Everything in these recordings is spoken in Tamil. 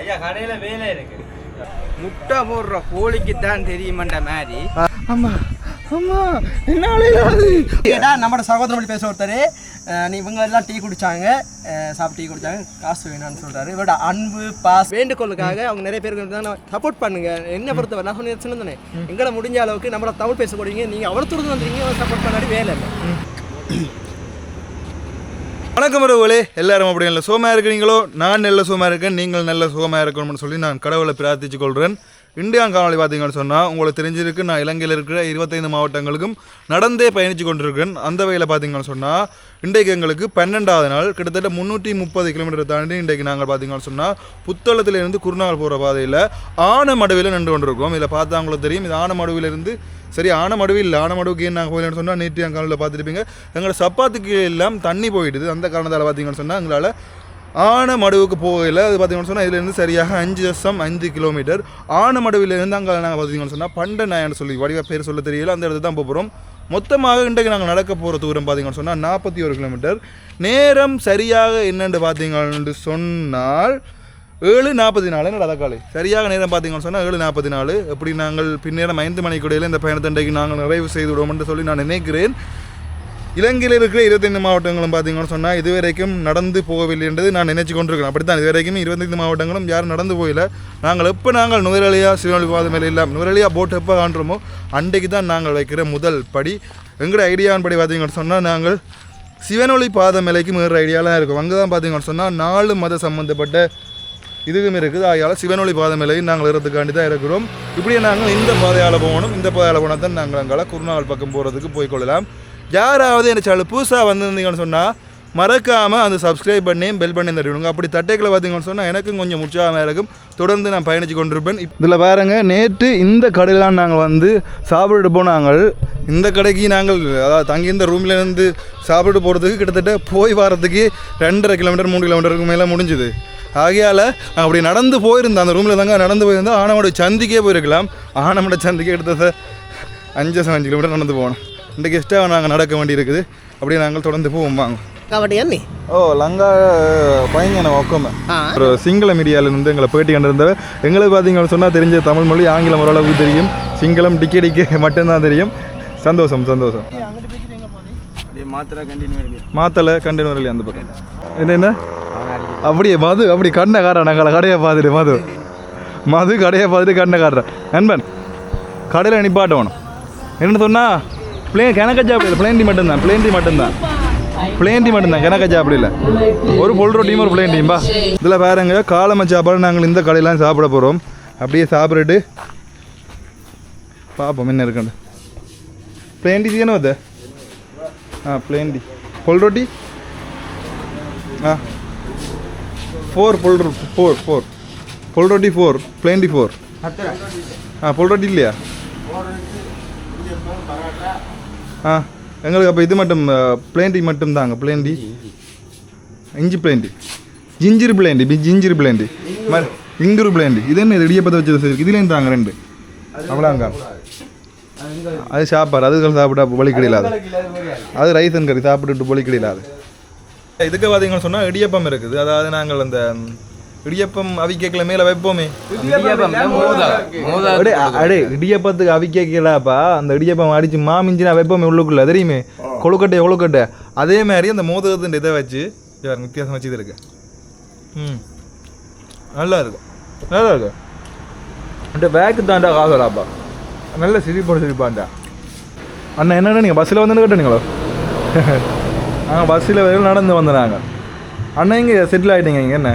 ஐயா கடையில வேலை இருக்கு. முட்டை போடுற கோழிக்கு தான் தெரியுமன்ற மாதிரி. ஆமா ஆமா என்னாலே கேட்டா நம்ம சகோதரன் பேச ஒருத்தர் நீ இவங்க எல்லாம் டீ குடிச்சாங்க சாப்பிட்டு டீ குடிச்சாங்க காசு வேணான்னு சொல்றாரு. இவரோட அன்பு பாஸ் வேண்டுகோளுக்காக அவங்க நிறைய பேருக்கு தான் சப்போர்ட் பண்ணுங்க. என்ன பொறுத்தவரை நான் சொன்னது தானே எங்களை முடிஞ்ச அளவுக்கு நம்மள தமிழ் பேசக்கூடியங்க நீங்க அவ்வளோ தூரத்து வந்துருக்கீங்க சப்போர்ட் பண்ணாடி வேலை இல்லை. வணக்கம் உறவுகளே, எல்லாரும் அப்படி நல்ல சுகமாக இருக்கிறீங்களோ? நான் நல்ல சுகமாக இருக்கேன், நீங்கள் நல்ல சுகமாக இருக்கணும்னு சொல்லி நான் கடவுளை பிரார்த்திச்சு கொள்கிறேன். இந்தியா காணொலி பார்த்தீங்கன்னு சொன்னால் உங்களுக்கு தெரிஞ்சிருக்கு, நான் இலங்கையில் இருக்கிற 25 மாவட்டங்களுக்கும் நடந்தே பயணித்து கொண்டிருக்கேன். அந்த வகையில் பார்த்தீங்கன்னு சொன்னால் இன்றைக்கு எங்களுக்கு 12வது நாள், கிட்டத்தட்ட 330 கிலோமீட்டர் தாண்டி இன்றைக்கு நாங்கள் பார்த்தீங்கன்னு சொன்னால் புத்தளத்திலிருந்து குருநாள் போகிற பாதையில் ஆனமடுவில் நின்று கொண்டிருக்கோம். இதில் பார்த்தா உங்களுக்கு தெரியும், இது ஆனமடுவிலிருந்து சரி ஆனமடுவில் இல்லை, ஆனமடுவுக்கு ஏன் நாங்கள் போயிடலான்னு சொன்னால் நேற்று என் காலையில் பார்த்துருப்பீங்க எங்களோட சப்பாத்துக்கு எல்லாம் தண்ணி போயிடுது. அந்த காரணத்தால் பார்த்தீங்கன்னு சொன்னால் எங்களால் ஆனமடுவுக்கு போகல. அது பார்த்தீங்கன்னு சொன்னால் இதுலேருந்து சரியாக 5.5 கிலோமீட்டர். ஆனமடுவிலேருந்து அங்கே நாங்கள் பார்த்தீங்கன்னு சொன்னால் பண்டநாயன்னு சொல்லி வடிவ பேர் சொல்ல தெரியல, அந்த இடத்துல தான் போகிறோம். மொத்தமாக இன்றைக்கு நாங்கள் நடக்க போகிற தூரம் பார்த்தீங்கன்னு சொன்னால் 41 கிலோமீட்டர். நேரம் சரியாக என்னென்று பார்த்தீங்கன்னு சொன்னால் 7:44 என்னடா தக்காளி சரியாக நேரம் பார்த்தீங்கன்னு சொன்னால் 7:44. எப்படி நாங்கள் பின்னேரம் 5 மணிக்கு இடையில் இந்த பயணத்தண்டைக்கு நாங்கள் நிறைவு செய்து விடுவோம் என்று சொல்லி நான் நினைக்கிறேன். இலங்கையில் இருக்கிற 25 மாவட்டங்களும் பார்த்தீங்கன்னு சொன்னால் இதுவரைக்கும் நடந்து போகவில்லை என்றது நான் நினைச்சு கொண்டிருக்கிறேன். அப்படித்தான் இதுவரைக்கும் 25 மாவட்டங்களும் யாரும் நடந்து போயில. நாங்கள் நுவரெலியா சிவனொலி பாதை மேலே இல்லாமல் நுவரெலியா போட்டு எப்போ காண்றோமோ அன்றைக்கு தான் நாங்கள் வைக்கிற முதல் படி. எங்களோட ஐடியான் படி பார்த்தீங்கன்னு சொன்னால் நாங்கள் சிவனொலி பாதை மேலைக்கு மேற ஐடியாலாம் இருக்கும். அங்கே தான் பார்த்தீங்கன்னு சொன்னால் 4 மத சம்மந்தப்பட்ட இதுவும் இருக்குது. ஆகையால் சிவனொலி பாதை மேலையும் நாங்கள் இருக்கிறதுக்காண்டி தான் இருக்கிறோம். இப்படியே நாங்கள் இந்த பாதையால் போகணும், இந்த பாதையால் போனால் தான் நாங்கள் அங்கே குருநாள் பக்கம் போகிறதுக்கு போய்கொள்ளலாம். யாராவது என்ன சேனல் புதுசாக வந்திருந்தீங்கன்னு சொன்னால் மறக்காமல் அந்த சப்ஸ்கிரைப் பண்ணி பெல் பண்ணி தருவிடுங்க. அப்படி தட்டைகளை பார்த்தீங்கன்னு சொன்னால் எனக்கும் கொஞ்சம் உற்சாகமாக இருக்கும். தொடர்ந்து நான் பயணித்து கொண்டிருப்பேன். இதில் பாருங்க, நேற்று இந்த கடையெல்லாம் நாங்கள் வந்து சாப்பிட்டு போனாங்க. இந்த கடைக்கு நாங்கள் அதாவது தங்கி இந்த ரூம்லேருந்து சாப்பிட்டு போகிறதுக்கு கிட்டத்தட்ட போய் வரதுக்கு 2.5 கிலோமீட்டர் 3 கிலோமீட்டருக்கு மேலே முடிஞ்சுது. ஆகையால் அப்படி நடந்து போயிருந்தோம், அந்த ரூமில் தாங்க நடந்து போயிருந்தோம். ஆனமோட சந்திக்கே போயிருக்கலாம். ஆனமோட சந்திக்கே எடுத்ததை 5 கிலோமீட்டர் நடந்து போகணும். இன்றைக்கு எக்ஸ்ட்ரா நாங்கள் நடக்க வேண்டி இருக்குது. அப்படியே நாங்கள் தொடர்ந்து போவோம் வாங்க. லங்கா பயங்கர ஒக்கமே ஒரு சிங்கள மீடியாவிலேருந்து எங்களை பேட்டி கண்டிருந்தவ. எங்களுக்கு பார்த்தீங்கன்னு சொன்னால் தெரிஞ்ச தமிழ் மொழி ஆங்கிலம் ஓரளவுக்கு தெரியும், சிங்களம் டிக்கெடிக்கு மட்டும்தான் தெரியும். சந்தோஷம். மாத்தலை கண்டினியூ வரலையே அந்த பக்கம் என்ன அப்படியே மது அப்படி கண்ணை காட்டுறேன். நாங்கள் கடையை பார்த்துட்டு மது கடையை பார்த்துட்டு கண்ணை காட்டுறேன். நண்பன் கடையில் நிப்பாட்டணும் என்ன சொன்னால் கணக்கச்சா அப்படி இல்லை, பிளேன் டீ மட்டும்தான் கணக்கச்சா அப்படி இல்லை. ஒரு பொல் ரொட்டியும் ஒரு பிளேன் டீம்பா. இதில் பாருங்க காலம சாப்பாடு நாங்கள் இந்த கடையெல்லாம் சாப்பிட போகிறோம். அப்படியே சாப்பிட்டுட்டு பார்ப்போம் என்ன இருக்குன்னு. பிளேன் டீ தானே வருது? பிளேன் டீ பொல் ரொட்டி 4 பொல் ரொட்டி 4 பிளேன் டீ 4 பொல் ரொட்டி இல்லையா? எங்களுக்கு அப்போ இது மட்டும் பிளேன் டீ மட்டும் தாங்க. பிளேன் டீ இஞ்சி plain tea ginger plain tea இங்கூர் பிளேன் டீ. இது என்ன இது இடியப்பத்தை வச்சு இதுலேயும் தாங்க 2 அவ்வளோங்க. அது சாப்பாடு அதுகள் சாப்பிட்டா வலி கிடையாது. அது ரைஸ் அண்ட் கறி சாப்பிட்டுட்டு வலி கிடையாது. இதுக்கு பார்த்தீங்கன்னு சொன்னால் இடியப்பம் இருக்குது. அதாவது நாங்கள் அந்த இடியப்பம் அவிக்கல மேலே வைப்போமே, இடியப்பத்துக்கு அவிக்கலாப்பா. அந்த இடியப்பம் அடித்து மாமிஞ்சினா வைப்போமே உள்ளுக்குள்ள தெரியுமே, கொழுக்கட்டை. அதே மாதிரி அந்த மோதகத்தின் இதை வச்சு வித்தியாசம் வச்சு இது இருக்கு. நல்லா இருக்கும். அந்த பேக்கு தாண்டா காசலாப்பா, நல்ல சிரிப்பாண்டா. அண்ணா என்னென்ன நீங்கள் பஸ்ஸில் வந்து கேட்டீங்களோ? பஸ்ஸில் வரையும் நடந்து வந்துடுறாங்க. அண்ணா இங்கே செட்டில் ஆகிட்டீங்க. இங்கே என்ன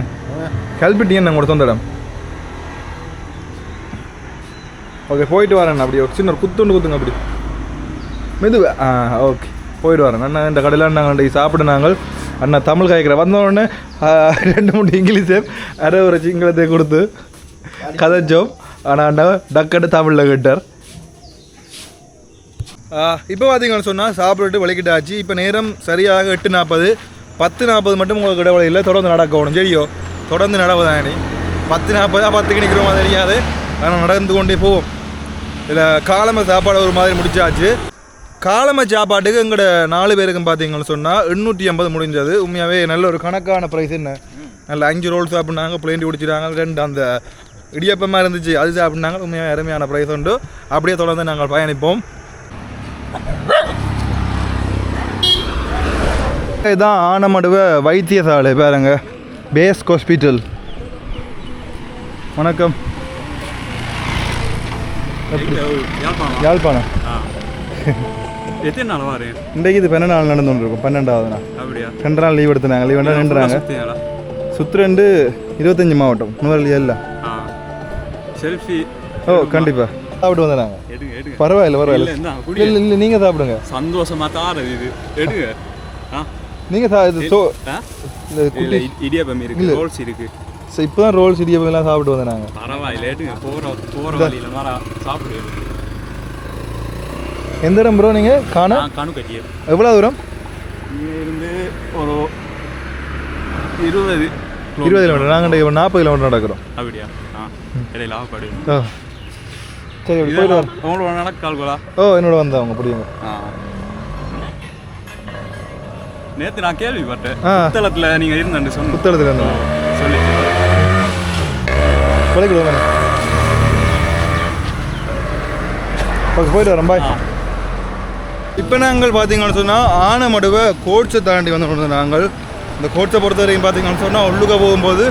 கல்பிட்டீங்க உங்களோட சொந்த இடம்? ஓகே போயிட்டு வரேன். அப்படி சின்ன ஒரு குத்துங்க அப்படி மெதுவா. ஓகே போயிட்டு வரேன். அண்ணா இந்த கடையில் நாங்கள் சாப்பிட நாங்கள் அண்ணா தமிழ் காய்க்கிற வந்தோடனே 2 3 இங்கிலீஷு அரை ஒரு சிங்களத்தை கொடுத்து கதைச்சோம். ஆனால் அண்ணா டக்கட்டு தமிழில் கேட்டார். இப்போ பார்த்தீங்கன்னு சொன்னால் சாப்பிட்டுட்டு வலிக்கிட்டாச்சு. இப்போ நேரம் சரியாக 8:40 10:40 மட்டும் உங்களுக்கு இடைவெளி இல்லை. தொடர்ந்து நடக்கணும். சரியோ தொடர்ந்து நடவுதானே 10:40 10க்கு நிற்கிறோம் அது தெரியாது. ஆனால் நடந்து கொண்டே போவோம். இதில் காலமை சாப்பாடு ஒரு மாதிரி முடிச்சாச்சு. காலமை சாப்பாட்டுக்கு எங்களோட 4 பேருக்கும் பார்த்தீங்கன்னு சொன்னால் 850 முடிஞ்சது. உண்மையாகவே நல்ல ஒரு கணக்கான ப்ரைஸ். என்ன நல்ல 5 ரோல் சாப்பிட்னாங்க, பிளேண்டி குடிச்சிட்டாங்க, 2 அந்த இடியப்பமாக இருந்துச்சு அது சாப்பிட்னாங்க. உண்மையாக அருமையான ப்ரைஸ் உண்டு. அப்படியே தொடர்ந்து நாங்கள் பயணிப்போம். இதுதான் ஆனமடுவ வைத்தியசாலை பாருங்க, பேஸ் ஹாஸ்பிட்டல். வணக்கம். யாழ்ப்பாணம். எத்தனை நாள் வரேன்? இன்றைக்கு இது 12 நாள் நடந்து இருக்கும். 12வது நாள். அப்படியா? 2 நாள் லீவ் எடுத்துனாங்க. லீவ் எடுத்து நின்றுறாங்க. சுற்றுண்டு 25 மாவட்டம் நுவரெலியா இல்லை. செல்ஃபி. ஓ கண்டிப்பாக சாப்பிட்டு வந்துடுறாங்க. பரவாயில்ல பரவாயில்ல. இல்லை இல்லை நீங்கள் சாப்பிடுங்க. சந்தோஷமாக தான் இது எடுங்க. நீங்கள் இடியாப்பம் இருக்கு, ரோல்ஸ் இருக்கு. இப்போ தான் ரோல்ஸ் இடியாப்பம்லாம் சாப்பிட்டு வந்தாங்க. பரவாயில்ல எடுங்க. போகிற வழியில் வர சாப்பிடுங்க. எந்த இடம் ப்ரோ நீங்கள்? கணு கட்டிய. எவ்வளோ தூரம்? இருந்து ஒரு 20 கிலோமீட்டர். நாங்கள் 40 கிலோமீட்டர் நடக்கிறோம். அப்படியா? இடையில ஆகப்படு. சரி போயிட்டு வரோம். உங்களோட நடக்கால்களா? என்னோட வந்தவங்க புரியுங்க. நேற்று நான் கேள்விப்பட்டேன், புத்தளத்தில் நீங்கள் இருந்தேன் சொன்ன. புத்தளத்தில் இருந்தோம் சொல்லி போயிட்டு வரோம். பாய். இப்போ நாங்கள் பார்த்தீங்கன்னு சொன்னால் ஆனமடுவை கோட்ஸை தாண்டி வந்து நாங்கள் இந்த கோட்ஸை பொறுத்த வரைக்கும் பார்த்தீங்கன்னு சொன்னால் உள்ளுக்க போகும்போது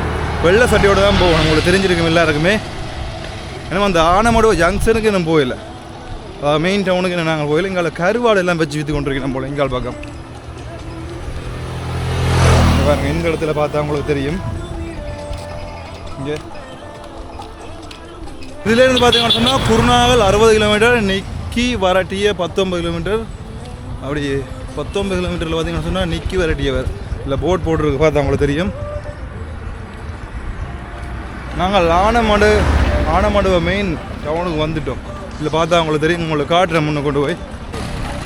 வெள்ளை சட்டையோடு தான் போகணும். உங்களுக்கு தெரிஞ்சிருக்கும் எல்லாருக்குமே. ஏன்னா அந்த ஆனமடுவை ஜங்ஷனுக்கு இன்னும் போயில, மெயின் டவுனுக்கு இன்னும் நாங்கள் போயில. இங்கே கருவாடு எல்லாம் வச்சு விற்று கொண்டிருக்கோம் போல இங்கால் பக்கம். பாருங்க இந்த இடத்துல பார்த்தா உங்களுக்கு தெரியும். இங்கே இதுலேருந்து பார்த்தீங்கன்னு சொன்னால் குருநாகல் 60 கிலோமீட்டர், நிக்கி வரட்டிய 19 கிலோமீட்டர். அப்படி 19 கிலோமீட்டரில் பார்த்தீங்கன்னு சொன்னால் நிக்கி வரட்டியவர் இல்லை போட் போட்டிருக்கு, பார்த்தா உங்களுக்கு தெரியும். நாங்கள் ஆனமடுவை மெயின் டவுனுக்கு வந்துட்டோம். இல்லை பார்த்தா உங்களுக்கு தெரியும், உங்களுக்கு காட்டுறேன் முன்ன கொண்டு போய்.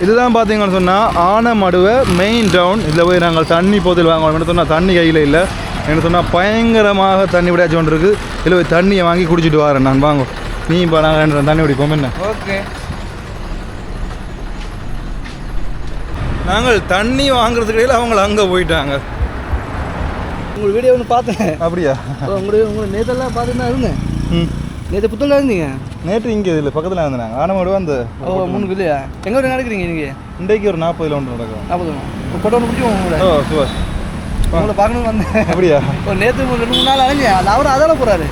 இதுதான் பார்த்தீங்கன்னு சொன்னால் ஆனமடுவை மெயின் டவுன். இதில் போய் நாங்கள் தண்ணி போதில் வாங்கணும் சொன்னால் தண்ணி கையில் இல்லை. என்ன சொன்னால் பயங்கரமாக தண்ணி விடாச்சு கொண்டு இருக்குது. இதில் போய் தண்ணியை வாங்கி குடிச்சிட்டு வரேன் நான். வாங்க நீ இப்போ நாங்கள் தண்ணி குடிப்போம். என்ன ஓகே, நாங்கள் தண்ணி வாங்குறதுக்கு இடையில் அவங்கள அங்கே போயிட்டாங்க. உங்கள் வீடியோ ஒன்று பார்த்தேன். அப்படியா? உங்களை நேற்றெல்லாம் பார்த்துட்டு தான் இருந்தேன். நேற்று புத்தகம் இருந்தீங்க? நேற்று இங்கே இதில் பக்கத்தில் இருந்தாங்க. ஆனமடுவை அந்த 3 இல்லையா? எங்கே வரை நடக்கிறீங்க நீங்கள்? இன்றைக்கு ஒரு 40 கிலோமீட்டர் நடக்கும். 40 ஃபோட்டோ ஒன்று பிடிக்கும் உங்களை. சுவர் உங்களை பார்க்கணும்னு வந்தேன். அப்படியா? ஒரு நேற்று 2-3 நாள் அலைஞ்சேன். அது அவர் அதால் போகிறாரு.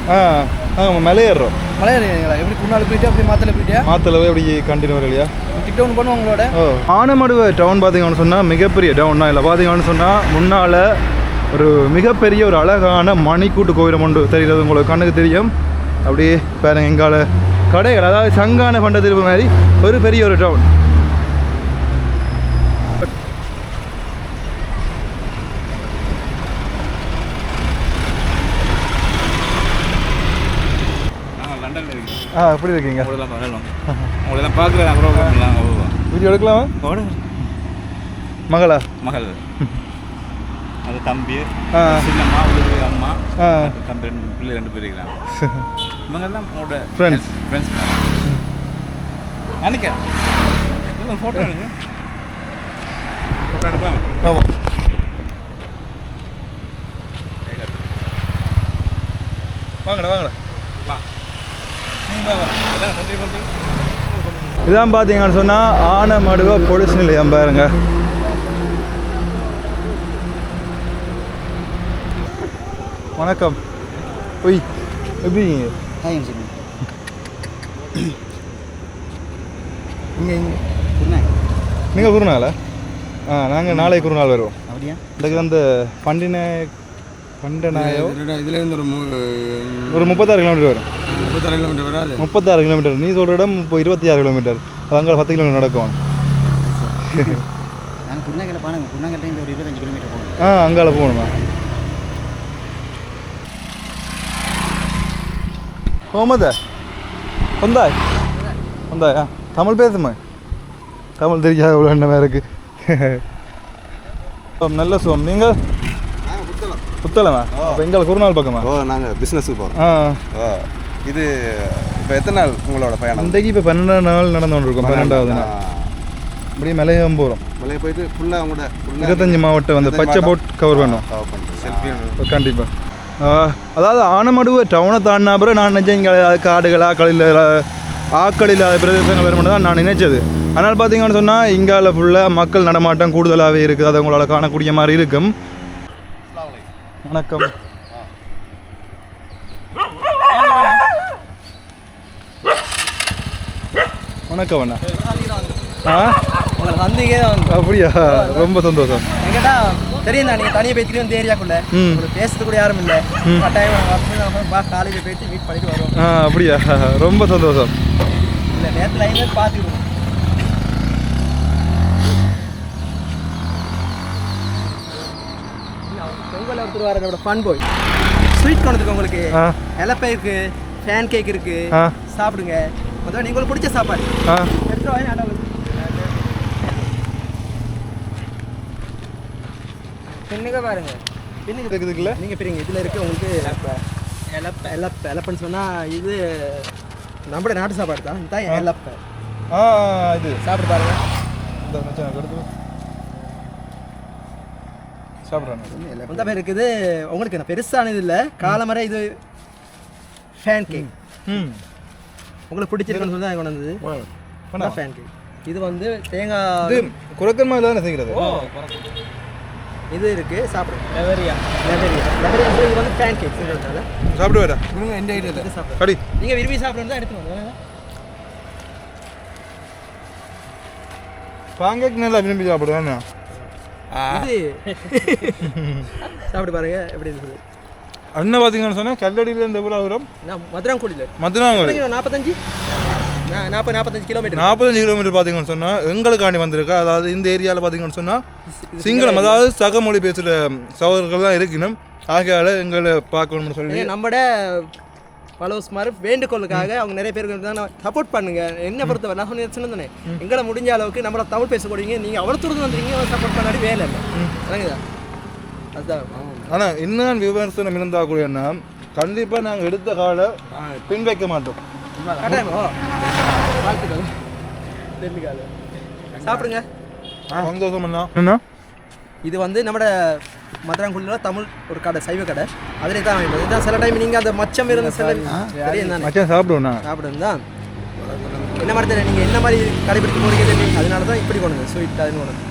மலையேறோம். மலையேறீங்களா? எப்படி குன்னால போயிட்டு அப்படி மாத்தல போயிட்டியா? மாத்தல போய் அப்படி கண்டினியூ வரலையா? டிக் டவுன் பண்ணுவோம் உங்களோட. ஆனமடுவை டவுன் பார்த்தீங்கன்னு சொன்னால் மிகப்பெரிய டவுன் தான். இல்லை பார்த்தீங்கன்னு சொன்னால் முன்னால் ஒரு மிகப்பெரிய ஒரு அழகான மணிக்கூட்டு கோயிலம் ஒன்று தெரிகிறது உங்களுக்கு கண்ணுக்கு தெரியும். அப்படியே பாருங்க எங்கால கடைகள், அதாவது சங்கான பண்ட திருப்பு மாதிரி ஒரு பெரிய ஒரு டவுன். எப்படி இருக்கீங்க? உங்களெல்லாம் பார்க்குறேன். வீடியோ எடுக்கலாமா? மகளா? மகள் அது தம்பி, சின்னம்மா, அம்மா, தம்பி, பிள்ளை 2 பேர் இருக்கிறாங்க. இவங்கெல்லாம் உங்களோட ஃப்ரெண்ட்ஸ் நினைக்கிறேன். ஃபோட்டோ எடுங்க. ஃபோட்டோ எடுப்பாங்க. ஆமாம். வாங்கடா வாங்கடா. இதான் பார்த்தீங்கன்னு சொன்னால் ஆனமடுவை போலீஸ் நிலையம் பாருங்க. வணக்கம். ஒய் எப்படி நீங்கள் குருநாளா? நாங்கள் நாளை குருநாள் வருவோம். இதுக்கு வந்து பண்டனாயோ இதுலேருந்து ஒரு 36 கிலோமீட்டர் வரும். 36 கிலோமீட்டர் வராது. 36 கிலோமீட்டர். நீ சொல்கிற இடம் இப்போ 26 கிலோமீட்டர். அது அங்கே 10 கிலோமீட்டர் நடக்கும். அங்கால போகணுமா? கோமதா வந்தாயா? தமிழ் பேசுமா? தமிழ் தெரியாத எவ்வளோ எண்ணமாக இருக்குது. நல்ல சுகம். நீங்கள்? புத்தளமா? இப்போ எங்களை குருநாள் பக்கமா? நாங்கள் பிஸ்னஸுக்கு போகிறோம். இது இப்போ எத்தனை நாள் உங்களோட பயணம்? இன்றைக்கு இப்போ 12 நாள் நடந்து இருக்கோம். 12வது நாள் அப்படியே மலையம் போகிறோம். மலையை போயிட்டு ஃபுல்லாக உங்களோட 25 மாவட்டம் வந்து பச்சை போட் கவர் பண்ணும். செல்ஃபி கண்டிப்பாக. அதாவது ஆனமடுவை டவுனை தாண்டினா அப்புறம் நான் நினச்சேன் இங்கே காடுகள் ஆக்கள் இல்லாத பிரதேசங்கள் வருமானு தான் நான் நினைச்சது. அதனால் பார்த்தீங்கன்னு சொன்னால் இங்கால ஃபுல்லாக மக்கள் நடமாட்டம் கூடுதலாகவே இருக்குது. அதை உங்களால் காணக்கூடிய மாதிரி இருக்கும். வணக்கம். வணக்கம் அண்ணா. உங்களை வந்தீங்க அப்படியா? ரொம்ப சந்தோஷம். எங்கிட்ட தெரியும் தான், நீங்கள் தனியாக போய்த்துட்டு இந்த ஏரியாக்குள்ளே பேசுறது கூட யாரும் இல்லை. கட்டாயம் காலையில் போயிட்டு மீட் பண்ணிட்டு வருவோம். அப்படியா? ரொம்ப சந்தோஷம். இல்லை நேரத்தில் லைனில் பார்த்துக்கிடுவோம். பொங்கல் ஒருத்தர் வர என்னோட ஃபன் போய் ஸ்வீட் கொண்டு இருக்கு உங்களுக்கு. எலப்பை இருக்கு, ஃபேன் கேக் இருக்கு, சாப்பிடுங்க. முதல்ல உங்களுக்கு பிடிச்ச சாப்பாடு எடுத்துட்டு வாங்க. பின்னுங்க பாருங்க, பின்னுங்க இருக்குதுல்ல, நீங்கள் பிரிங்க. இதில் இருக்குது உங்களுக்கு எலப்பன்னு சொன்னால் இது நம்மளோட நாட்டு சாப்பாடு தான். இதுதான் எலப்பை. இது சாப்பிட்டு பாருங்க. சாப்பிட்றேன். அந்த பேர் இருக்குது உங்களுக்கு. என்ன பெருசானது இல்லை, காலமரை. இது ஃபேன் கேக் உங்களுக்கு பிடிச்சிருக்குன்னு சொல்லி தான் கொண்டு வந்தது. ஃபேன் கேக் இது வந்து தேங்காய் குறைக்கமாக இல்லாத செய்கிறது. இது இருக்கு, சாப்பிடுங்க. லெவரியா இது வந்து பேன் கேக் சாப்பிட்டு வரா. எந்த ஐடியா சாப்பிடுங்க. கடி நீங்கள் விரும்பி சாப்பிடணும் தான் எடுத்து வாங்க. பாங்கேக் நல்லா விரும்பி சாப்பிடுவேன். இது சாப்பிட்டு பாருங்க எப்படி இருக்குது. அண்ணன் பார்த்தீங்கன்னு சொன்னால் கல்லடியிலேருந்து எவ்வளோ தூரம்? மதுராங்குடியில். 45 கிலோமீட்டர். 45 கிலோமீட்டர் பார்த்தீங்கன்னு சொன்னால் எங்களுக்காண்டி வந்திருக்கா. அதாவது இந்த ஏரியாவில் பார்த்தீங்கன்னு சொன்னால் சிங்களம், அதாவது சக மொழி பேசுகிற சகோதரர்கள் தான் இருக்கணும். ஆகையால் எங்களை பார்க்கணும்னு சொல்லி நம்மட ஃபாலோவர்ஸ் மாதிரி வேண்டுகோளுக்காக அவங்க நிறைய பேருக்கு தான் சப்போர்ட் பண்ணுங்க. என்ன பொறுத்தவரை நான் சொன்னேன், எங்களை முடிஞ்ச அளவுக்கு நம்மள தமிழ் பேசக்கூடியங்க. நீங்கள் அவ்வளோ தூரம் வந்துருக்கீங்க, சப்போர்ட் பண்ணாடி வேலை இல்லை. சரிங்களா? அதுதான். ஆனால் இன்னும் விமர்சனம் இருந்தால் கூடன்னா கண்டிப்பாக நாங்கள் எடுத்த காலை பின் வைக்க மாட்டோம். சாப்பிடுங்க. சந்தோஷம் என்ன. இது வந்து நம்ம மதுராங்குடியில் தமிழ் ஒரு கடை, சைவ கடை. அதிலே தான் வாங்கிட்டு இதுதான். சில டைம் நீங்கள் அந்த மச்சம் இருந்த சில மச்சம் சாப்பிடுவோண்ணா சாப்பிடுங்க தான். என்ன மாதிரி தெரியல, நீங்கள் என்ன மாதிரி கடைபிடித்து போகிறீங்க, அதனால தான் இப்படி கொண்டு ஸ்வீட் அதுன்னு கொண்டு.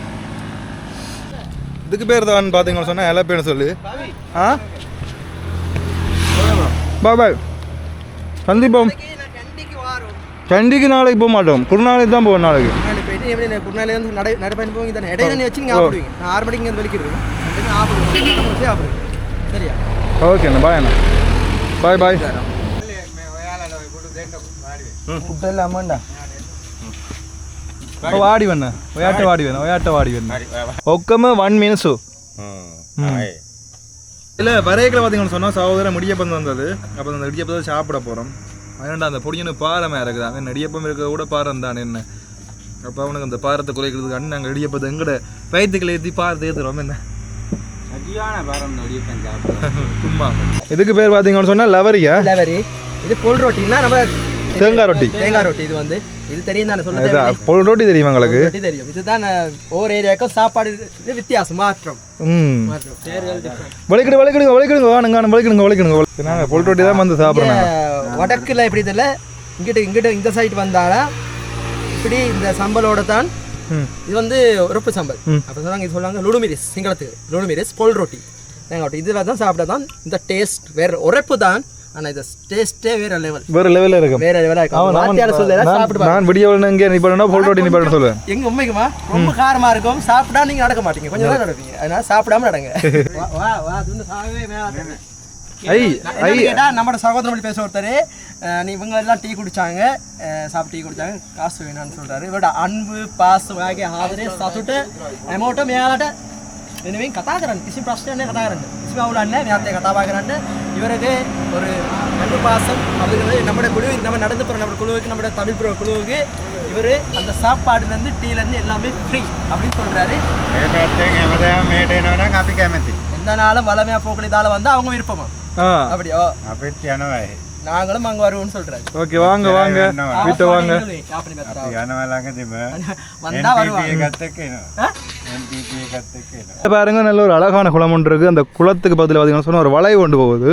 இதுக்கு பேர் தான் பார்த்தீங்கன்னு சொன்னால் எலப்பேன்னு சொல்லி. பாய் கண்டிப்பாக கண்டிக்கு நாளைக்கு போக மாட்டோம். குருநாளைக்கு தான் போவோம். நாளைக்கு போயிட்டு எப்படி குருநாளைக்கு நடைபயணம் போவீங்க தானே. இடையில வச்சு நீங்கள் சாப்பிடுவீங்க. நான் 6 மணிக்கு இங்கே வெளிக்கிடுவேன். சாப்பிடுவேன். சரியா? ஓகே அண்ணா. பாய் அண்ணா. பாய் பாய். அம்மாண்டா வாடி வேணா ஒயாட்ட வாடி வேணா ஒக்கம 1 மினிட்ஸு இல்லை வரைக்கில் பார்த்தீங்கன்னு சொன்னால் சகோதரன் முடியப்பந்து வந்தது. அப்போ அந்த இடியப்பத்தை சாப்பிட போகிறோம். அதனால அந்த பொடியனு பாரமாக இருக்குது. அவன் இடியப்பம் இருக்கிறத கூட பாரம் தானே என்ன. அப்போ அவனுக்கு அந்த பாரத்தை குறைக்கிறதுக்கு அண்ணன் நாங்கள் இடியப்பத்தை எங்கட வயிற்றுக்களை ஏற்றி பாரத்தை ஏற்றுறோம். என்ன சும்மா இதுக்கு பேர் பார்த்தீங்கன்னு சொன்னால் லவரியா? லவரி. இது பொல் ரொட்டின்னா நம்ம தேங்காய் ரொட்டி. இது வந்து இது தெரியும் தானே சொல்லுங்க. பொல் ரொட்டி தெரியும் உங்களுக்கு? தெரியும். இதுதான் ஒவ்வொரு ஏரியாவுக்கும் சாப்பாடு வித்தியாசம், மாற்றம். நாங்கள் பொல் ரொட்டி தான் வந்து சாப்பிட்றோம். வடக்குல எப்படி தெரியல, இங்கிட்ட இந்த சைடு வந்தாலும் இப்படி இந்த சம்பளோட தான். இது வந்து உரப்பு சம்பல். அப்போ சொன்னாங்க, இது சொல்லுவாங்க லுடுமிரிஸ். சிங்களத்துக்கு லுடுமிரிஸ் பொல் ரொட்டி தேங்காய் ரொட்டி. இதில் தான் சாப்பிட்டா தான் இந்த டேஸ்ட் வேறு. உரைப்பு தான், ஆனால் இந்த டேஸ்ட்டே வேற லெவலில் இருக்கும். வேற லெவலாக இருக்கும். நான் வீடியோவில் இங்கே நீ பண்ணா பொல் ரொட்டி நீ பண்ண சொல்லுவேன். எங்க உண்மைக்குமா ரொம்ப காரமாக இருக்கும். சாப்பிட்டா நீங்கள் நடக்க மாட்டீங்க, கொஞ்சம் தான் நடப்பீங்க. அதனால சாப்பிடாம நடங்க. நம்மளோட சகோதரன் பேச ஒருத்தர், இவங்க எல்லாம் டீ குடிச்சாங்க, சாப்பிட்டு டீ குடிச்சாங்க, காசு வேணான்னு சொல்றாரு. இவரோட அன்பு பாசம் ஆகிய ஆதரே සතුට හැමෝට මෙයාලට වෙනුවෙන් කතා කරන්න කිසි ප්‍රශ්නයක් නැහැ. කතා කරන්න කිසිම අවුලක් නැහැ. මෙයාත් එක්ක කතා කරන්න. இவருக்கு ஒரு அன்பு பாசம் அப்படிங்கிறது நம்ம குழுவுக்கு, நம்ம நடந்து போகிற நம்ம குழுவுக்கு, நம்ம தமிழ் குழுவுக்கு இவர் அந்த சாப்பாடுலேருந்து டீலேருந்து எல்லாமே ஃப்ரீ அப்படின்னு சொல்கிறாரு. எந்த நாளும் வளமையாக போக்குள்ள இதால் வந்து அவங்க விருப்பமா அப்படியோ நாங்களும் அங்கே வருவோம்னு சொல்கிறாரு. ஓகே வாங்க வாங்க வீட்டை வாங்க வந்தால் வருவாங்க. பாருங்க நல்ல ஒரு அழகான குளம் ஒன்று இருக்குது. அந்த குளத்துக்கு பக்கத்தில் பார்த்தீங்கன்னு சொன்னால் ஒரு வளைவு கொண்டு போகுது.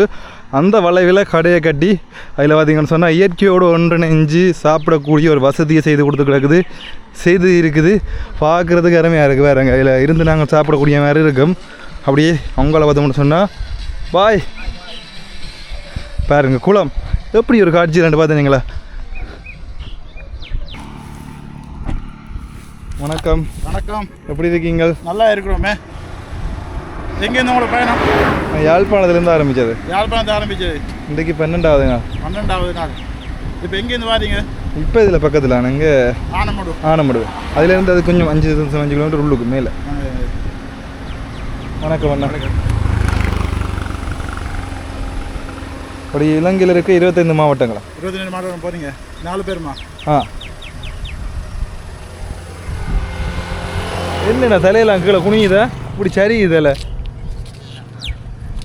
அந்த வளைவில் கடையை கட்டி அதில் பார்த்தீங்கன்னு சொன்னால் இயற்கையோடு ஒன்றிணைஞ்சு சாப்பிடக்கூடிய ஒரு வசதியை செய்து கொடுத்து கிடக்குது, செய்து இருக்குது. பார்க்குறதுக்கு அருமையாக இருக்குது. வேறுங்க இதில் இருந்து நாங்கள் சாப்பிடக்கூடிய மாதிரி இருக்கும். அப்படியே அவங்கள பார்த்தோம்னு சொன்னால் பாய் பாருங்க குளம் எப்படி ஒரு காட்சி ரெண்டு பார்த்தீங்களா. வணக்கம். வணக்கம், எப்படி இருக்கீங்க? நல்லா இருக்கிறோமே. எங்கேருந்து உங்களோட பயணம்? யாழ்ப்பாணத்துலேருந்து ஆரம்பித்தது. யாழ்ப்பாணத்தை ஆரம்பிச்சது இன்றைக்கு 12வது 12வது நாள். இப்போ எங்கேருந்து வாரீங்க? இப்போ இதில் பக்கத்தில் நாங்கள் ஆனமடு. அதுலேருந்து அது கொஞ்சம் 5 கிலோமீட்டர் உள்ளுக்கு மேலே. வணக்கம் அண்ணா. அப்படி இலங்கையில் இருக்க 25 மாவட்டங்களா? 22 மாவட்டம் போகிறீங்க. 4 பேருமா? என்னண்ணா தலையெல்லாம் கீழே குனியுதா? இப்படி சரி இதில்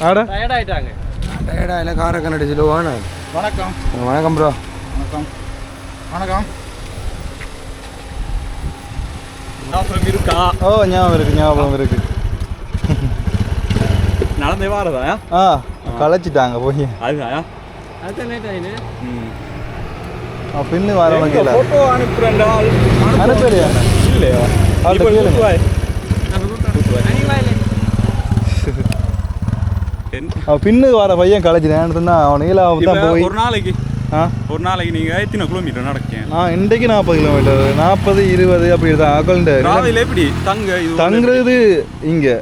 ஆடா டயர்டாயிட்டாங்க. டயர்டாக காரை கண்ணடி சொல்லுவானே. வணக்கம். வணக்கம் ப்ரோ. வணக்கம். வணக்கம். ஞாபகம் இருக்கா? ஓ ஞாபகம் இருக்கு. நடந்தே வாரதா? களைச்சிட்டாங்க போய். அதுதான் அதுதான் லேட் ஆயிடு. பின்னு வரவங்க ஃபோட்டோ அனுப்புறேன்டா. அனுப்பலையா? இல்லையா? பின்னு வர பையன் களைச்சிட்டேன் சொன்னா அவன் நீலாவும் தான் போய் ஒரு நாளைக்கு நீங்கள் எத்தனை கிலோமீட்டர் நடக்கேன்? இன்றைக்கு 40 கிலோமீட்டர், 40, 20 அப்படி தான். அகல்ண்டு எப்படி தங்குறது இங்கே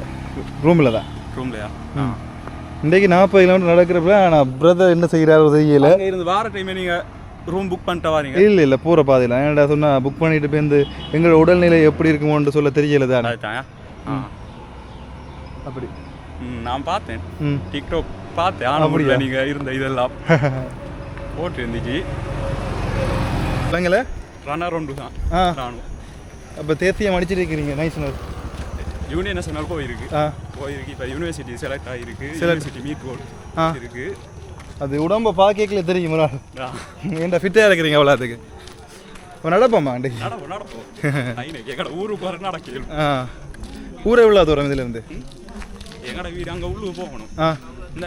ரூமில் தான். ரூம்லையா? இன்றைக்கு 40 கிலோமீட்டர் நடக்கிறப்ப நான் பிரதர் என்ன செய்கிறாரோ தெரியல. இருந்து வார டைம் நீங்கள் ரூம் புக் பண்ணிட்டு வாரீங்க? இல்லை போகிற பாதையில் ஏன்டா சொன்னால் புக் பண்ணிட்டு போய் எங்களோட உடல்நிலை எப்படி இருக்குமோன்னு சொல்ல தெரியல தான். அப்படி நான் பார்த்தேன், டிக்டாக் பார்த்தேன். ஆனால் நீங்கள் இருந்த இதெல்லாம் போட்டு இருந்துச்சு. இல்லைங்களே ரன்னர் ஒன்று தான் நானும். அப்போ தேர்த்தியாக மடிச்சிட்டு இருக்கிறீங்க. நேஷனல் யூனியன் நேஷனல் போயிருக்கு. இப்போ யூனிவர்சிட்டி செலக்ட் ஆகிருக்கு. யூனிவர்சிட்டி மீட் கோட் இருக்குது. அது உடம்பை பார்க்கல தெரியுமா? ஏன்டா ஃபிட்டாக இருக்கிறீங்க அவ்வளோத்துக்கு. நடப்போம்மா நடப்போம். ஊருக்கு வர நடக்கணும். ஊரை எவ்வளோ தூரம் இதுலேருந்து? எங்கட வீடு அங்கே உள்ளூர் போகணும். இந்த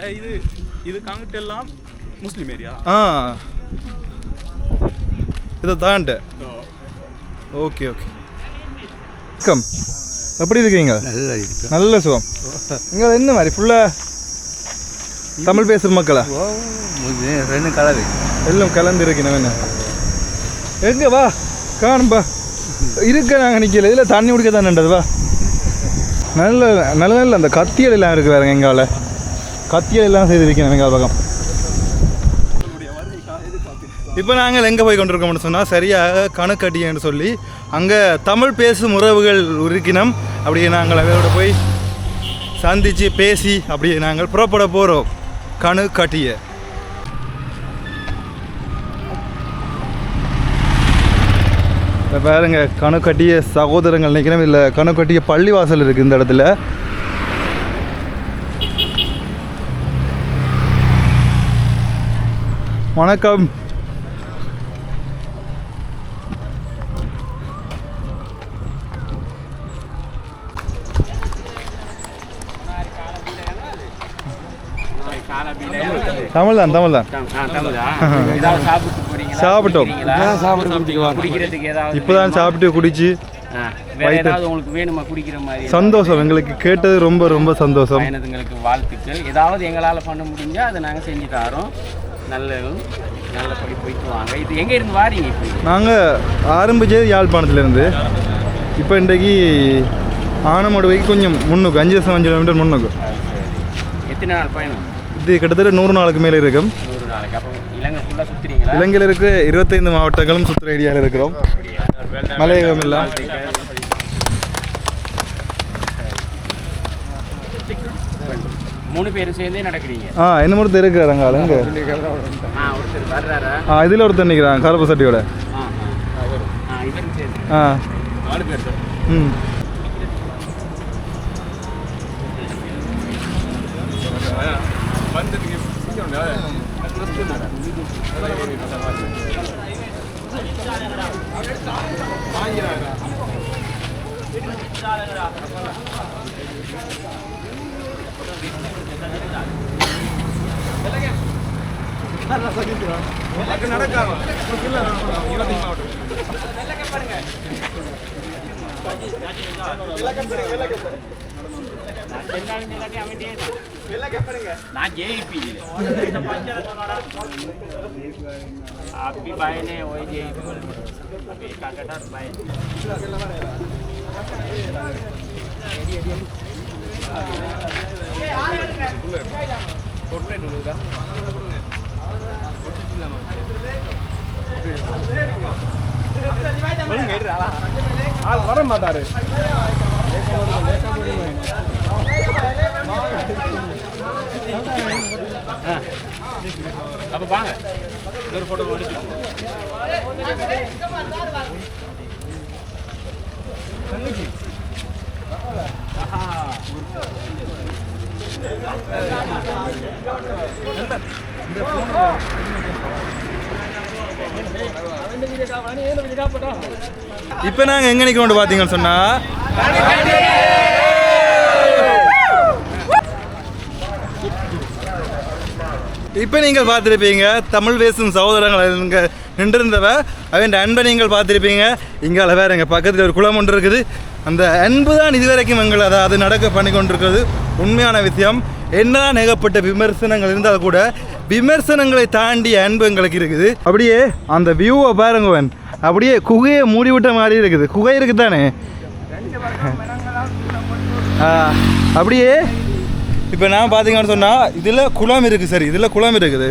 இது காங்கிட்டு எல்லாம் முஸ்லீம் ஏரியா. இதை தாண்ட. ஓகே வணக்கம். எப்படி இருக்கீங்க? நல்ல சுகம். இங்கே என்ன மாதிரி ஃபுல்லாக தமிழ் பேசுகிற மக்களா? ரெண்டும் கலரு எல்லாம் கலந்து இருக்கணும். என்ன எங்கே வா காணும்பா இருக்க. நாங்கள் நிற்கல. இதில் தண்ணி குடிக்க தான் நின்றது. வா நல்ல அந்த கத்தியல் எல்லாம் இருக்குது. வேறுங்க எங்கால கத்தியல் எல்லாம் செய்து வைக்கணும் எங்கள் பக்கம். இப்போ நாங்கள் எங்கே போய் கொண்டிருக்கோம்னு சொன்னால் சரியாக கணக்கட்டின்னு சொல்லி அங்கே தமிழ் பேசும் உறவுகள் இருக்கணும். அப்படியே நாங்கள் அவரோட போய் சந்தித்து பேசி அப்படியே நாங்கள் புறப்பட போகிறோம். கணு கட்டிய பாருங்க, கணு கட்டிய சகோதரங்கள் நினைக்கிறேன். இல்லை கணு கட்டிய பள்ளிவாசல் இருக்குது இந்த இடத்துல. வணக்கம். தமிழ் தான். சாப்பிட்டோம். இப்போதான் சாப்பிட்டு குடிச்சு உங்களுக்கு வேணுமா குடிக்கிற மாதிரி? சந்தோஷம். எங்களுக்கு கேட்டது ரொம்ப சந்தோஷம். எங்களுக்கு வாழ்த்துக்கள். ஏதாவது எங்களால் பண்ண முடிஞ்சா அதை நாங்கள் செஞ்சு தரோம். நல்லபடி போயிட்டு வாங்க. இது எங்கே இருந்து வாரீங்க? இப்போ நாங்கள் ஆரம்பிச்சது யாழ்ப்பாணத்துலேருந்து. இப்போ இன்றைக்கு ஆனமடுவைக்கு கொஞ்சம் முன்னுக்கு 5 கிலோமீட்டர் முன்னுக்கு. எத்தனை நாள் பயணம்? இது கிட்டத்தட்ட 100 நாளுக்கு மேலே இருக்கும். 100 நாளைக்கு. அப்போ இலங்கை ஃபுல்லாக சுற்றுறீங்களா? இலங்கையில் இருக்க 25 மாவட்டங்களும் சுற்றுற ஐடியாவில் இருக்கிறோம். மலையகம் இல்லை. மூணு பேரும் சேர்ந்தே நடக்கிறீங்க? இன்னும் ஒருத்தர் இருக்கிறாங்க. அங்கே ஒருத்தர் வர்றாரா? இதில் ஒருத்தர் நிற்கிறாங்க கருப்பு சட்டியோட. நான் ஜேபி आपकी बाय ने वही जेबी अभी काकटार बाय வர மாட்டாரு अब வாங்க ஒரு போட்டோ எடுத்து இப்போ நாங்கள் எங்கே நிற்க கொண்டு பார்த்தீங்கன்னு சொன்னால் இப்போ நீங்கள் பார்த்துருப்பீங்க தமிழ் பேசும் சகோதரங்கள் இங்கே நின்றிருந்தவ அவன் அன்பை நீங்கள் பார்த்துருப்பீங்க இங்கே வேறு எங்கள் பக்கத்தில் ஒரு குளம் ஒன்று இருக்குது அந்த அன்பு தான் இதுவரைக்கும் எங்களை அது நடக்க பண்ணி கொண்டிருக்கிறது உண்மையான விஷயம். என்னதான் ஏகப்பட்ட விமர்சனங்கள் இருந்தால் கூட விமர்சனங்களை தாண்டி அன்பு எங்களுக்கு இருக்குது. அப்படியே அந்த வியூவை பாருங்கவன் அப்படியே குகையை மூடிவிட்ட மாதிரி இருக்குது. குகை இருக்குது தானே அப்படியே. இப்போ நான் பார்த்தீங்கன்னு சொன்னால் இதில் குளம் இருக்குது. சரி, இதில் குளம் இருக்குது.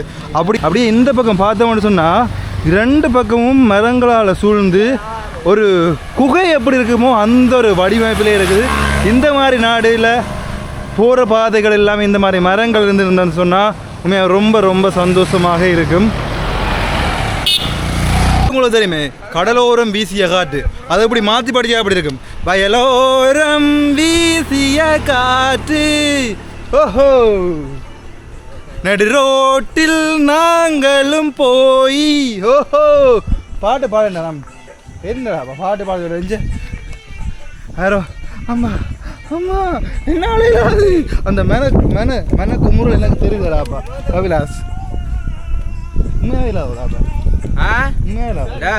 அப்படியே இந்த பக்கம் பார்த்தோம்னு சொன்னால் 2 பக்கமும் மரங்களால் சூழ்ந்து ஒரு குகை எப்படி இருக்குமோ அந்த ஒரு வடிவமைப்பிலே இருக்குது. இந்த மாதிரி நாடுல போகிற பாதைகள் எல்லாமே இந்த மாதிரி மரங்கள் இருந்துருந்தேன்னு சொன்னால் உண்மையாக ரொம்ப ரொம்ப சந்தோஷமாக இருக்கும். உங்களுக்கு தெரியுமே கடலோரம் வீசிய காற்று, அதை எப்படி மாற்றி படிச்சா அப்படி இருக்கும். வயலோரம் வீசிய காற்று ஓஹோ நடு ரோட்டில் நாங்களும் போய் ஓஹோ பாட்டு பாடுண்டா நாம் என்னடா பாட்டு பாடுறது யாரோ அம்மா அம்மா என்னால அந்த மென குமுறல் எனக்கு தெரியுதுடாப்பா கவிலாஸ் உண்மையாக இல்லாதாப்பா உண்மையாக இல்லாத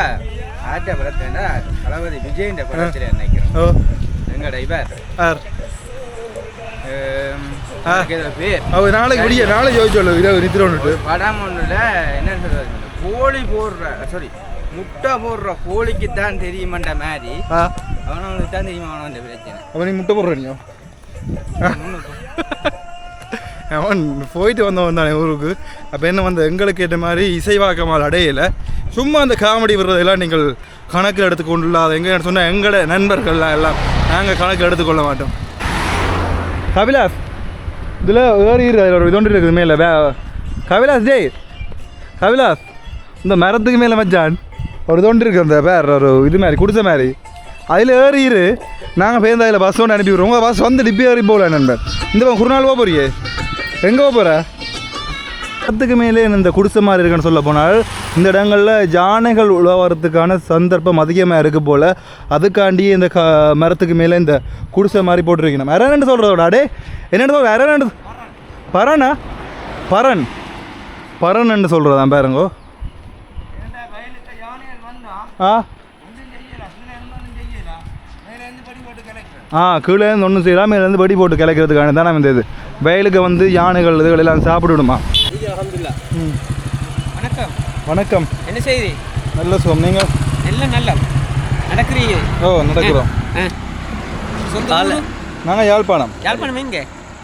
ஆட்ட படத்தேன்டா தளபதி விஜயண்ட படத்தில் நினைக்கிறேன். ஓ எங்கடா இவர் யார் பேர் அவர் நாளைக்கு விடிய நாளைக்கு யோசிச்சு இரவு நித்திர ஒன்று படம் ஒன்றுல என்ன சொல்றது கோழி போடுற சாரி முட்டை போடுற கோழிக்கு தான் தெரியுமாண்ட மாதிரி அவனுக்கு தான் தெரியுமா அவன் அந்த பிரச்சனை. அவன் நீ முட்டை போடுறீங்க அவன் போயிட்டு வந்தவன் தானே ஊருக்கு. அப்போ என்ன வந்து எங்களுக்கு ஏற்ற மாதிரி இசைவாக்கமால் அடையலை. சும்மா அந்த காமெடி வர்றதெல்லாம் நீங்கள் கணக்கு எடுத்துக்கொண்டுள்ள அதை எங்கே சொன்னால் எங்களோட நண்பர்கள்லாம் எல்லாம் நாங்கள் கணக்கு எடுத்துக்கொள்ள மாட்டோம். கபிலாஸ் இதில் ஏறிடு அதில் ஒரு இதொன்று இருக்குது மேலே கபிலாஸ் ஜெய் கபிலாஸ் இந்த மரத்துக்கு மேலே மச்சான் ஒரு இதொன்று இருக்குது அந்த பேர் ஒரு இது மாதிரி குடிசை மாதிரி அதில் ஏறிடு. நாங்கள் பேருந்து அதில் பஸ் ஒன்று அனுப்பி விடுவோம். உங்கள் பஸ் வந்து டிப்பி ஏறி போகல நண்பர். இந்த குறுநாள் போக போறியே எங்கே போக போகிற? மரத்துக்கு மேலே இந்த குடிசை மாதிரி இருக்குன்னு சொல்ல போனால் இந்த இடங்களில் யானைகள் உழவறதுக்கான சந்தர்ப்பம் அதிகமாக இருக்குது போல். அதுக்காண்டி இந்த மரத்துக்கு மேலே இந்த குடிசை மாதிரி போட்டுருக்கணும். அரண்டு சொல்கிறதோட அடே என்னென்னு சொல்கிற அரண்டு பரனா பரன் பரன்னு சொல்கிறதான் பாருங்கோ. கீழேருந்து ஒன்றும் செய்யலாம், மேலேருந்து படி போட்டு கிளக்கிறதுக்கான தான் நம்ம இந்த இது வயலுக்கு வந்து யானைகள் இதுகள் எல்லாம் சாப்பிடுமா. வணக்கம் வணக்கம். என்ன செய்தி? நல்ல சுகம். நீங்கள் எல்லாம் நல்லா நடக்கிறீங்க? ஓ நடக்கிறோம். நாங்கள் யாழ்ப்பாணம். யாழ்ப்பாணம் எங்கே?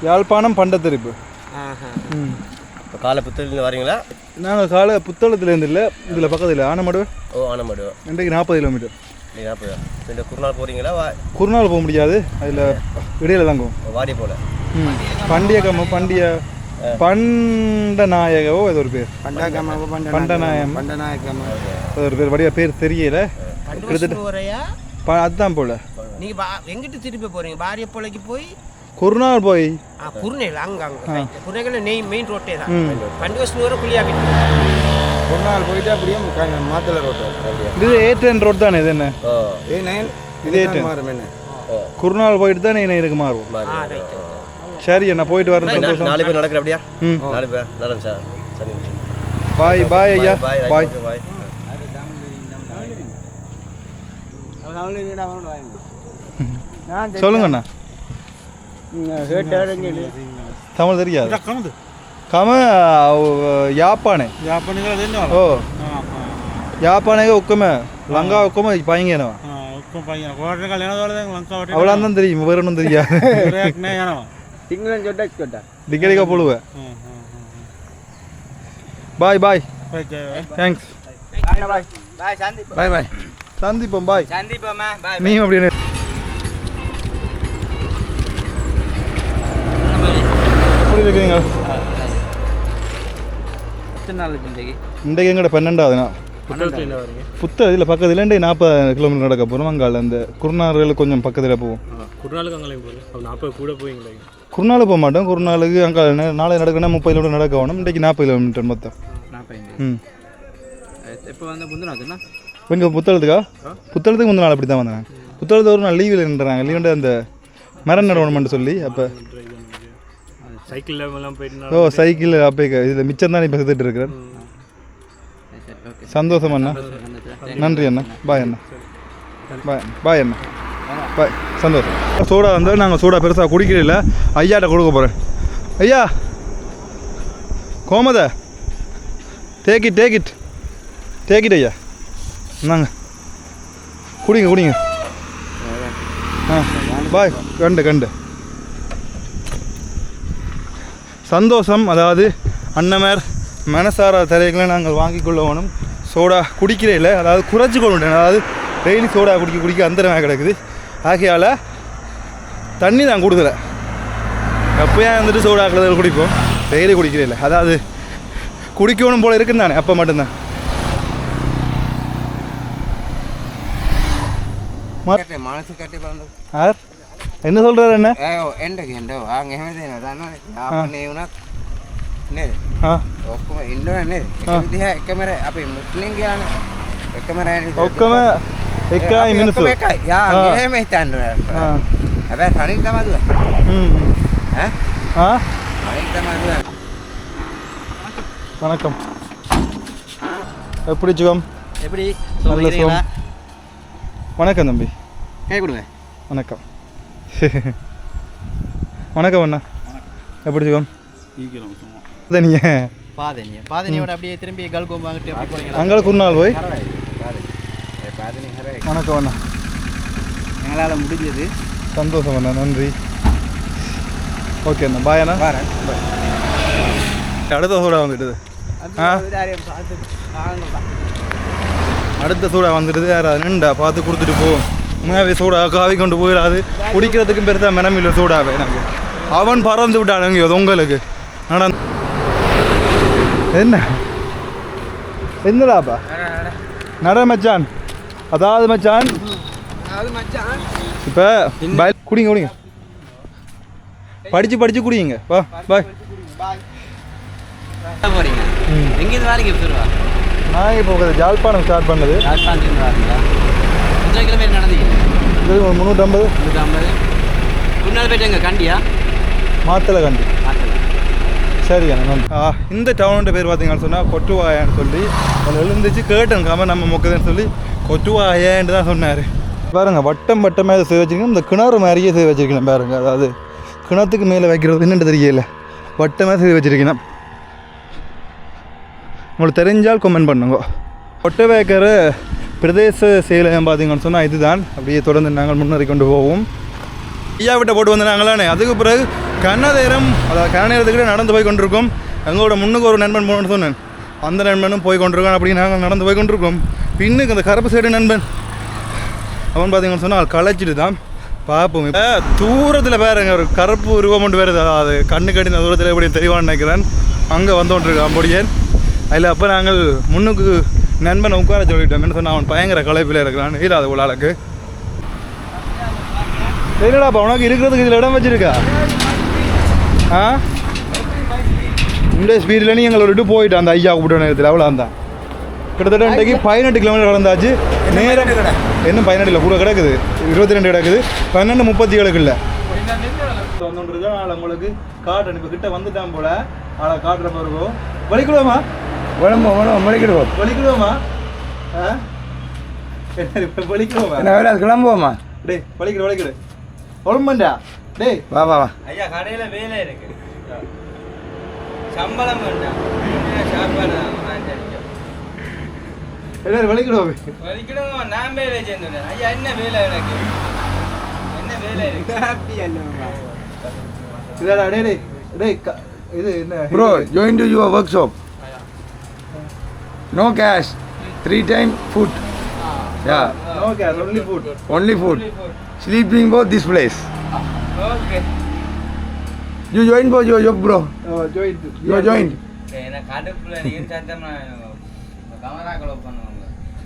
யாழ்ப்பாணம் பண்டத்திருப்பு. இப்போ காலை புத்தகத்துலேருந்து வரீங்களா? நாங்கள் காலை புத்தளத்துலேருந்து இல்லை, இதில் பக்கத்தில் ஆனமடு. ஓ ஆனமடு. இன்றைக்கு 40 கிலோமீட்டர். 40. இந்த குருநாள் போகிறீங்களா? குருநாள் போக முடியாது, அதில் இடையில தாங்கும். வாடி போல பண்டியகமோ பண்டநாயகவோ ஏதோ ஒரு பேர். பண்டநாயகம் அது ஒரு பேர் வடிவ பேர் தெரியல. அதுதான் போல. நீங்க எங்கிட்ட திருப்பி போறீங்க? பாரிய போலைக்கு போய் குருநாள் போய் குருநேல் அங்கே குருநேல மெயின் ரோட்டே தான். பண்டிகை வர குழியாக குருநாள் போயிட்டு அப்படியே மாத்தலை ரோட்டு. இது A10 ரோட் தானே? இது என்ன A9 இது A10. குருநாள் போயிட்டு தான் நீ இருக்கு மாறுவோம். சரி அண்ணா, போயிட்டு வரேன். சந்தோஷம். 4 பேர் நடக்கிற அப்படியா? 4 பேர் நல்லா சார். சரி. பாய் பாய் ஐயா. பாய். பாய். சொல்லுங்க அண்ணா. தமிழ் தெரியாது. கம யாப்பானே. ஓ யாப்பானேக ஒக்கமே லங்கா ஒக்கமே பயங்கேனவா. அவ்வளோதான் தெரியும், வேற ஒன்றும் தெரியாது. டிக்கெடிக்கா போடுவேன். பாய் பாய். தேங்க்ஸ். பாய் பாய். சந்திப்போம். பாய். சந்திப்போம்மா. பாய். நீ அப்படின்னு எப்படி இருக்கீங்க? இன்றைக்கு எங்கட 12வது நாள். புத்தர் இதில் பக்கத்தில் 40 கிலோமீட்டர் நடக்க போகிறோம். அங்கால அந்த குருநாளுக்கு கொஞ்சம் பக்கத்தில் போவோம். குருநாள் போக மாட்டோம். குருநாளுக்கு அங்கே நாளை நடக்கணும் 30 கிலோமீட்டர் நடக்க வேணும். இன்றைக்கு 40 கிலோமீட்டர் மொத்தம். இங்கே புத்தளத்துக்கா? புத்தளத்துக்கு முந்தின நாள் அப்படி தான் வந்தாங்க. புத்தளத்து ஒரு நாள் லீவில் நின்றாங்க. லீவுண்டு அந்த மரம் நடவணும்னு சொல்லி அப்போ ஓ சைக்கிள் அப்போ இதில் மிச்சம் தான் இப்போ செத்துட்டு இருக்கிறேன். சந்தோஷம் அண்ணா. நன்றி அண்ணா. பாய் அண்ணா. பாய் பாய் அண்ணா. பாய். சந்தோஷம். சோடா வந்து நாங்கள் சோடா பெருசாக குடிக்கிறதில்ல. ஐயாட்ட கொடுக்க போகிறேன். ஐயா கோமத டேக்கிட் ஐயா இந்தாங்க குடிங்க. ஆ பாய். கண்டு சந்தோஷம். அதாவது அன்னமேர் மனசார தலைகளை நாங்கள் வாங்கி கொள்ள வேணும். சோடா குடிக்கிறே இல்லை, அதாவது குறைச்சி கொள்ளுட்டேன். அதாவது டெய்லி சோடா குடிக்க அந்தரமாக கிடக்குது. ஆகையால் தண்ணி நான் கொடுக்கல. எப்போயா வந்துட்டு சோடா கலதில் குடிப்போம், டெய்லி குடிக்கிறே இல்லை. அதாவது குடிக்கணும் போல் இருக்குன்னு தானே, அப்போ மட்டும்தான். யார் என்ன சொல்கிறார்? என்ன ඔක්කොම එකයි මිනිස්සු. வணக்கம். எப்படி ஜுகம்? எப்படி நல்ல சுகம். வணக்கம் தம்பி. கை கொடுங்க. வணக்கம். வணக்கம் அண்ணா. எப்படி ஜுகம்? பாதனியோட அப்படியே திரும்பி கல்கோம் வாங்கிட்டு அப்படி போறீங்களா? அங்கே குருநாள் போய். வணக்கம் அண்ணா. எங்களால் முடிஞ்சது. சந்தோஷம் அண்ணா. நன்றி. ஓகே அண்ணா. பாய் அண்ணா. அடுத்த சூடா வந்துடுது. அடுத்த சூடா வந்துடுது. யாராவது நின்றா பார்த்து கொடுத்துட்டு போவோம். உண்மையாகவே சூடா காவி கொண்டு போயிடாது. குடிக்கிறதுக்கும் பெருசாக மெனமில்லை சூடாவே எனக்கு. அவன் பறந்து விட்டானுங்க உங்களுக்கு. என்னடாப்பா நட மச்சான். அதாவது மச்சான் இப்போ குடிங்க படிச்சு குடிங்க. வா பாய். போறீங்க எங்கேருந்து வாரீங்க? நான் இப்போ ஜாழ்ப்பாணம் ஸ்டார்ட் பண்ணது. ஜாழ்ப்பாணத்துலேருந்து வாரீங்களா? எத்தனை கிலோமீட்டர் நடந்தீங்க? இது 350. குருநாள் போயிட்டு எங்கே கண்டியா? மாத்தலை கண்டி. சரி அண்ணா நன்றி. இந்த டவுனோட பேர் பார்த்தீங்கன்னு சொன்னால் கொட்டுவாயான்னு சொல்லி அதில் எழுந்துச்சு கேட்டேன். காம நம்ம மொக்கதுன்னு சொல்லி கொட்டுவாயான்னு தான் சொன்னார். பாருங்க வட்டமாக சேவ் வச்சுருக்கணும். இந்த கிணறு மாதிரியே சேவ் வச்சுருக்கணும் பாருங்க. அதாவது கிணத்துக்கு மேலே வைக்கிறது என்னென்னு தெரியல. வட்டமாக சேவ் வச்சுருக்கணும். உங்களுக்கு தெரிஞ்சால் கமெண்ட் பண்ணுங்க. கொட்டவேக்கர் பிரதேச செயலகம் பார்த்தீங்கன்னு சொன்னால் இதுதான். அப்படியே தொடர்ந்து நாங்கள் முன்னேறி கொண்டு போவோம். ஐயா விட்ட போட்டு வந்து நாங்களானே. அதுக்கு பிறகு கண்ணதேரம், அதாவது கண்ணநேரத்துக்கிட்ட நடந்து போய் கொண்டிருக்கோம். எங்களோட முன்னுக்கு ஒரு நண்பன் போகணுன்னு சொன்னேன். அந்த நண்பனும் போய் கொண்டிருக்கோம். அப்படி நாங்கள் நடந்து போய் கொண்டிருக்கோம். பின்னுக்கு அந்த கருப்பு சைடு நண்பன் அவன் பார்த்தீங்கன்னு சொன்னால் களைச்சிட்டு தான் பார்ப்போம். இப்போ தூரத்தில் பாருங்க ஒரு கருப்பு உருவம் கொண்டு வருது. அது கண்ணு கட்டின தூரத்தில் எப்படி தெளிவான்னு நினைக்கிறேன். அங்கே வந்துகிட்ருக்கான் அப்படியேன். அதில் அப்போ நாங்கள் முன்னுக்கு நண்பனை உட்கார சொல்லிட்டோம். என்ன சொன்னால் அவன் பயங்கர களைப்பில் இருக்கிறான். இல்லாத ஒரு ஆளுக்கு. சரிடாப்பா உனக்கு இருக்கிறதுக்கு இதில் இடம் வச்சுருக்கா? இந்த ஸ்பீடில் நீ எங்களை விட்டு போயிட்டான் அந்த ஐயா கூப்பிட்ட நேரத்தில். அவ்வளோ அந்த கிட்டத்தட்ட இன்றைக்கு 18 கிலோமீட்டர் கடந்தாச்சு. நேரம் இன்னும் 18 இல்லை, கூட கிடக்குது. 22 கிடக்குது. 12:37 இல்லை வந்துருக்கு. நாளை உங்களுக்கு காட்டுறேன். இப்போ கிட்ட வந்துட்டான் போல. ஆளை காட்டுற மாதிரி இருக்கும். வலிக்கிடுவோமா? வலிக்கிடுவோமா? வலிக்கிடுவோமா? கிளம்புவோமா? டேய் வலிக்கிடு ஒழுமண்டா. டேய் வா வா வா. ஐயா கடையில வேலை இருக்கு, சம்பளம் வேண்டாம், சாப்பாடு எல்லாரும் வலிக்கிடுவோம். வலிக்கணும். நான் வேலை சேர்ந்துட்டேன் ஐயா. என்ன வேலை எனக்கு? என்ன வேலை இருக்கு? இதாடா டேய் டேய் டேய் இது என்ன Bro, join to your workshop. No cash. 3 time food. Yeah. No cash, only food. Only food. Sleeping both this place. Okay. You join for your job, bro. join. You join. எனக்கு கடுப்புல நீங்க சத்தமா கமரா க்ளோஸ் பண்ணுங்க.